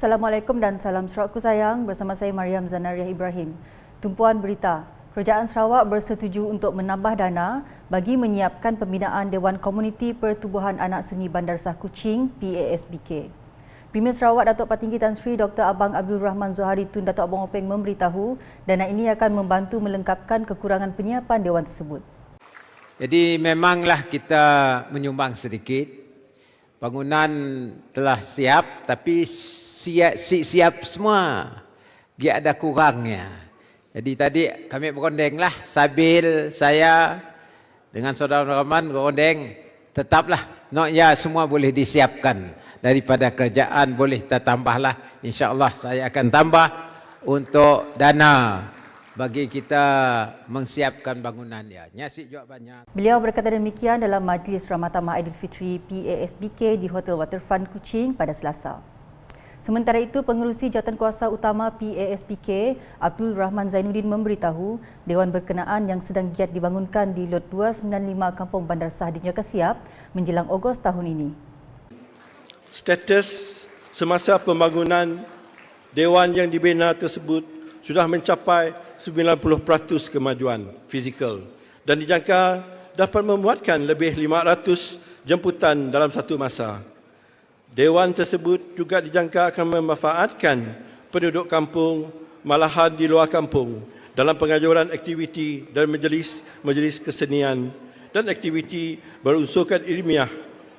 Assalamualaikum dan salam Sarawakku sayang, bersama saya Mariam Zanariah Ibrahim. Tumpuan berita, Kerajaan Sarawak bersetuju untuk menambah dana bagi menyiapkan pembinaan Dewan Komuniti Pertubuhan Anak Seni Bandar Shah Kuching PASBK. Premier Sarawak Datuk Patinggi Tan Sri Dr. Abang Abdul Rahman Zohari Tun Datuk Abang Openg memberitahu dana ini akan membantu melengkapkan kekurangan penyiapan Dewan tersebut. Jadi memanglah kita menyumbang sedikit. Bangunan telah siap, tapi siap semua. Dia ada kurangnya. Jadi tadi kami berondenglah, Sabil, saya dengan Saudara Rahman berondeng. Tetaplah, ya semua boleh disiapkan. Daripada kerajaan boleh kita tambahlah. InsyaAllah saya akan tambah untuk dana bagi kita menyiapkan bangunan dia. Nyasik juga banyak. Beliau berkata demikian dalam Majlis Ramadhan Aidilfitri PASBK di Hotel Waterfront Kuching pada Selasa. Sementara itu, Pengerusi Jawatankuasa Utama PASBK Abdul Rahman Zainuddin memberitahu Dewan berkenaan yang sedang giat dibangunkan di Lot 295 Kampung Bandar Shah dinyatakan siap menjelang Ogos tahun ini. Status semasa pembangunan Dewan yang dibina tersebut sudah mencapai 90% kemajuan fizikal dan dijangka dapat memuatkan lebih 500 jemputan dalam satu masa. Dewan tersebut juga dijangka akan memanfaatkan penduduk kampung malahan di luar kampung dalam pengajuran aktiviti dan majlis kesenian dan aktiviti berunsurkan ilmiah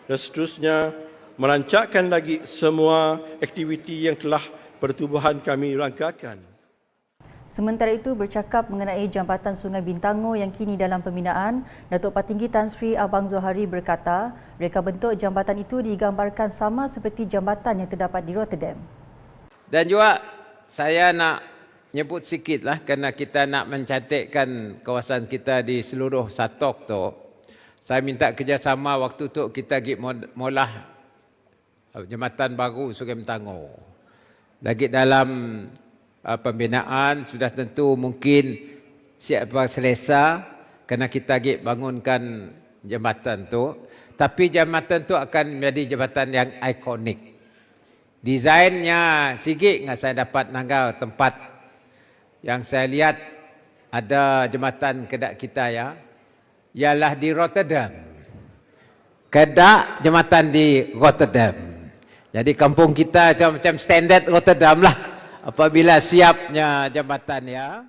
dan seterusnya, merancangkan lagi semua aktiviti yang telah pertubuhan kami rangkakan. Sementara itu, bercakap mengenai Jambatan Sungai Bintango yang kini dalam pembinaan, Datuk Patinggi Tan Sri Abang Zohari berkata, reka bentuk jambatan itu digambarkan sama seperti jambatan yang terdapat di Rotterdam. Dan juga saya nak nyebut sikitlah kerana kita nak mencantikkan kawasan kita di seluruh Satok tu. Saya minta kerjasama waktu tu kita pergi molah jambatan baru Sungai Bintango. Lagi dalam pembinaan sudah tentu mungkin siap selesa kerana kita pergi bangunkan jambatan tu, tapi jambatan tu akan menjadi jambatan yang ikonik. Desainnya sikit enggak saya dapat nanggal tempat yang saya lihat ada jambatan kedak kita ya, ialah di Rotterdam. Kedak jambatan di Rotterdam. Jadi kampung kita macam standard Rotterdam lah apabila siapnya jambatan ya.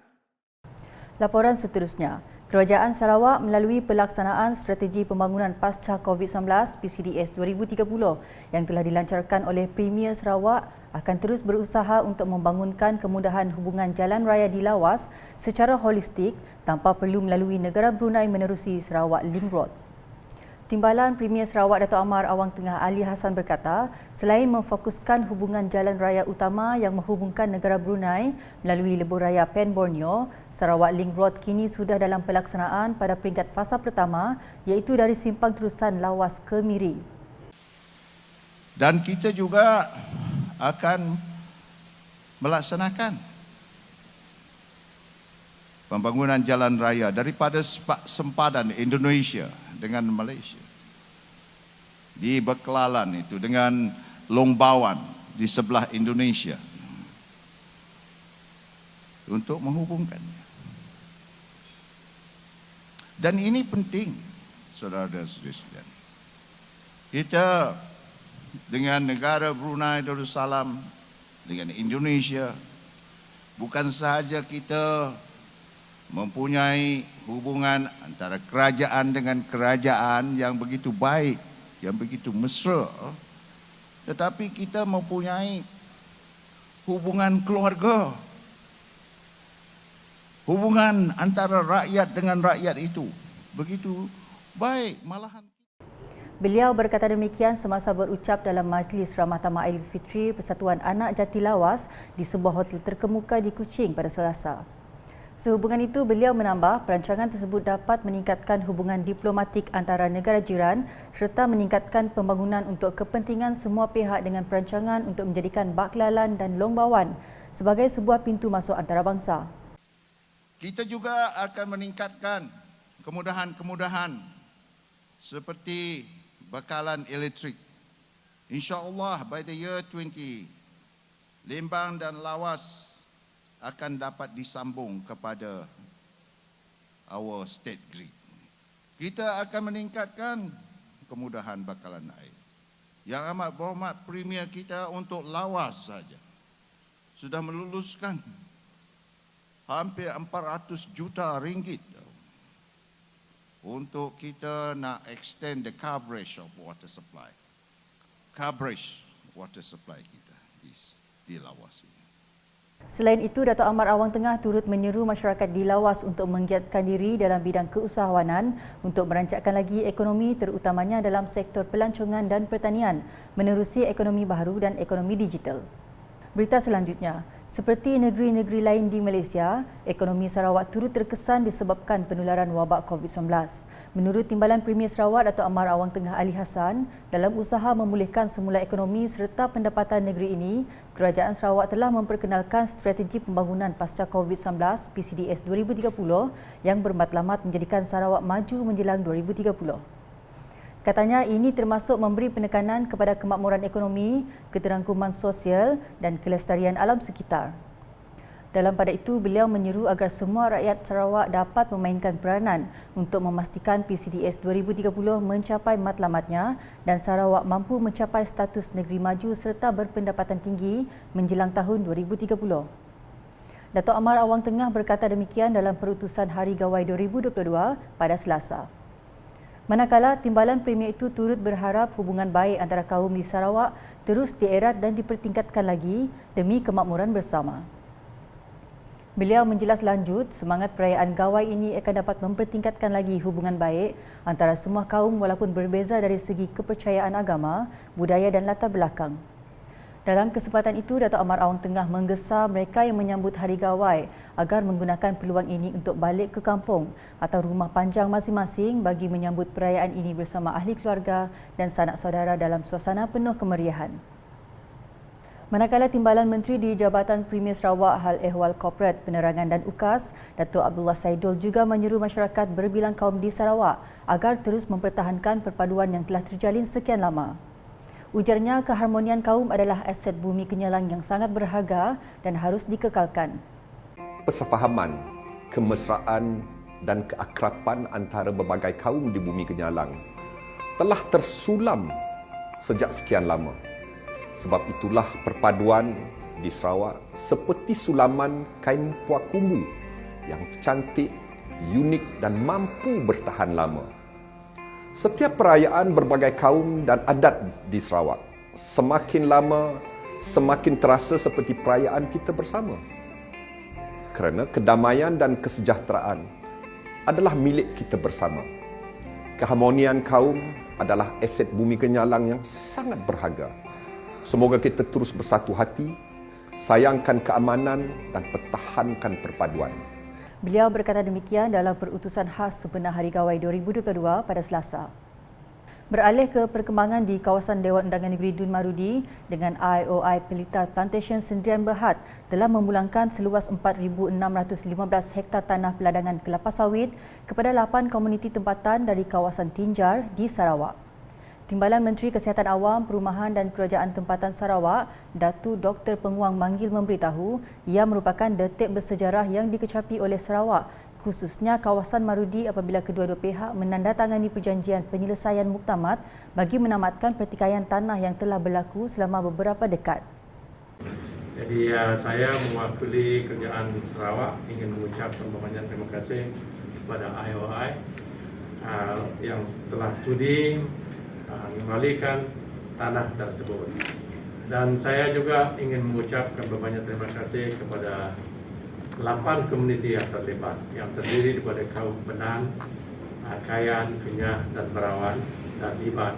Laporan seterusnya, Kerajaan Sarawak melalui pelaksanaan Strategi Pembangunan Pasca COVID-19 PCDS 2030 yang telah dilancarkan oleh Premier Sarawak akan terus berusaha untuk membangunkan kemudahan hubungan jalan raya di lawas secara holistik tanpa perlu melalui negara Brunei menerusi Sarawak Link Road. Timbalan Premier Sarawak Dato' Amar Awang Tengah Ali Hassan berkata, selain memfokuskan hubungan jalan raya utama yang menghubungkan negara Brunei melalui lebuh raya Pen Borneo, Sarawak Link Road kini sudah dalam pelaksanaan pada peringkat fasa pertama iaitu dari simpang terusan Lawas ke Miri. Dan kita juga akan melaksanakan pembangunan jalan raya daripada sempadan Indonesia dengan Malaysia. Di Beklalan itu dengan Longbawan di sebelah Indonesia. Untuk menghubungkannya. Dan ini penting, saudara-saudara sekalian. Kita dengan negara Brunei Darussalam, dengan Indonesia, bukan sahaja kita mempunyai hubungan antara kerajaan dengan kerajaan yang begitu baik, yang begitu mesra, tetapi kita mempunyai hubungan keluarga, hubungan antara rakyat dengan rakyat itu begitu baik malahan. Beliau berkata demikian semasa berucap dalam Majlis Ramadhan Aidilfitri Persatuan Anak Jati Lawas di sebuah hotel terkemuka di Kuching pada Selasa. Sehubungan itu, beliau menambah perancangan tersebut dapat meningkatkan hubungan diplomatik antara negara jiran serta meningkatkan pembangunan untuk kepentingan semua pihak dengan perancangan untuk menjadikan Baklalan dan Longbawan sebagai sebuah pintu masuk antarabangsa. Kita juga akan meningkatkan kemudahan-kemudahan seperti bekalan elektrik. InsyaAllah by the year 2030 Lembang dan Lawas akan dapat disambung kepada our state grid. Kita akan meningkatkan kemudahan bakalan air. Yang amat berhormat Premier kita untuk Lawas saja sudah meluluskan hampir 400 juta ringgit untuk kita nak extend the coverage of water supply. Coverage water supply kita di Lawas ini. Selain itu, Dato' Amar Awang Tengah turut menyeru masyarakat di Lawas untuk menggiatkan diri dalam bidang keusahawanan untuk merancakkan lagi ekonomi terutamanya dalam sektor pelancongan dan pertanian menerusi ekonomi baharu dan ekonomi digital. Berita selanjutnya, seperti negeri-negeri lain di Malaysia, ekonomi Sarawak turut terkesan disebabkan penularan wabak COVID-19. Menurut Timbalan Premier Sarawak Dato' Amar Awang Tengah Ali Hassan, dalam usaha memulihkan semula ekonomi serta pendapatan negeri ini, Kerajaan Sarawak telah memperkenalkan strategi pembangunan pasca COVID-19 PCDS 2030 yang bermatlamat menjadikan Sarawak maju menjelang 2030. Katanya ini termasuk memberi penekanan kepada kemakmuran ekonomi, keterangkuman sosial dan kelestarian alam sekitar. Dalam pada itu, beliau menyeru agar semua rakyat Sarawak dapat memainkan peranan untuk memastikan PCDS 2030 mencapai matlamatnya dan Sarawak mampu mencapai status negeri maju serta berpendapatan tinggi menjelang tahun 2030. Dato' Amar Awang Tengah berkata demikian dalam perutusan Hari Gawai 2022 pada Selasa. Manakala timbalan Premier itu turut berharap hubungan baik antara kaum di Sarawak terus dierat dan dipertingkatkan lagi demi kemakmuran bersama. Beliau menjelas lanjut, semangat perayaan Gawai ini akan dapat mempertingkatkan lagi hubungan baik antara semua kaum walaupun berbeza dari segi kepercayaan agama, budaya dan latar belakang. Dalam kesempatan itu, Dato' Amar Awang Tengah menggesa mereka yang menyambut Hari Gawai agar menggunakan peluang ini untuk balik ke kampung atau rumah panjang masing-masing bagi menyambut perayaan ini bersama ahli keluarga dan sanak saudara dalam suasana penuh kemeriahan. Manakala Timbalan Menteri di Jabatan Premier Sarawak Hal Ehwal Korporat, Penerangan dan UKAS, Dato' Abdullah Saidul juga menyeru masyarakat berbilang kaum di Sarawak agar terus mempertahankan perpaduan yang telah terjalin sekian lama. Ujarnya, keharmonian kaum adalah aset bumi Kenyalang yang sangat berharga dan harus dikekalkan. Persefahaman, kemesraan dan keakraban antara berbagai kaum di bumi Kenyalang telah tersulam sejak sekian lama. Sebab itulah perpaduan di Sarawak seperti sulaman kain puak kumbu yang cantik, unik dan mampu bertahan lama. Setiap perayaan berbagai kaum dan adat di Sarawak semakin lama semakin terasa seperti perayaan kita bersama. Kerana kedamaian dan kesejahteraan adalah milik kita bersama. Keharmonian kaum adalah aset bumi Kenyalang yang sangat berharga. Semoga kita terus bersatu hati, sayangkan keamanan dan pertahankan perpaduan. Beliau berkata demikian dalam perutusan khas sempena Hari Gawai 2022 pada Selasa. Beralih ke perkembangan di kawasan Dewan Undangan Negeri Dun Marudi dengan IOI Pelita Plantation Sendirian Berhad telah memulangkan seluas 4,615 hektar tanah peladangan kelapa sawit kepada 8 komuniti tempatan dari kawasan Tinjar di Sarawak. Timbalan Menteri Kesihatan Awam, Perumahan dan Kerajaan Tempatan Sarawak, Datu Dr. Penguang Manggil memberitahu ia merupakan detik bersejarah yang dikecapi oleh Sarawak, khususnya kawasan Marudi apabila kedua-dua pihak menandatangani perjanjian penyelesaian muktamad bagi menamatkan pertikaian tanah yang telah berlaku selama beberapa dekad. Jadi saya mewakili Kerajaan Sarawak ingin mengucapkan banyak terima kasih kepada IOI yang telah sudi mengembalikan tanah tersebut. Dan saya juga ingin mengucapkan banyak terima kasih kepada 8 komuniti yang terlibat, yang terdiri daripada kaum Penang, Kayan, Kenyah dan Berawan dan Iban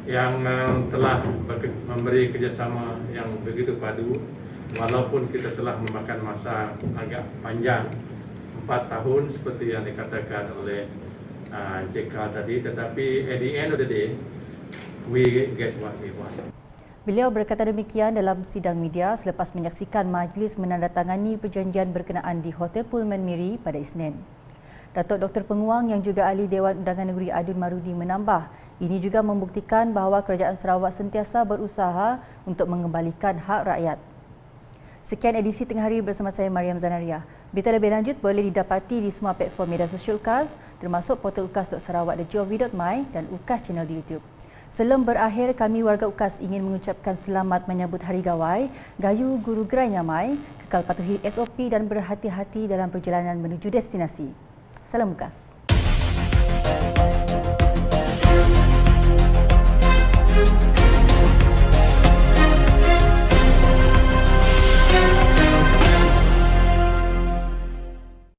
yang telah memberi kerjasama yang begitu padu walaupun kita telah memakan masa agak panjang 4 tahun seperti yang dikatakan oleh JK tadi, tetapi at the end of the day we get what we want. Beliau berkata demikian dalam sidang media selepas menyaksikan majlis menandatangani perjanjian berkenaan di Hotel Pullman Miri pada Isnin. Datuk Dr. Penguang yang juga ahli Dewan Undangan Negeri Adun Marudi menambah, ini juga membuktikan bahawa Kerajaan Sarawak sentiasa berusaha untuk mengembalikan hak rakyat. Sekian edisi Tengah Hari bersama saya Mariam Zanaria. Berita lebih lanjut boleh didapati di semua platform media sosial UKAS termasuk portal ukas.sarawak.gov.my dan UKAS channel di YouTube. Sebelum berakhir, kami warga UKAS ingin mengucapkan selamat menyambut Hari Gawai, Gayu Guru Gerai Nyamai, kekal patuhi SOP dan berhati-hati dalam perjalanan menuju destinasi. Salam UKAS.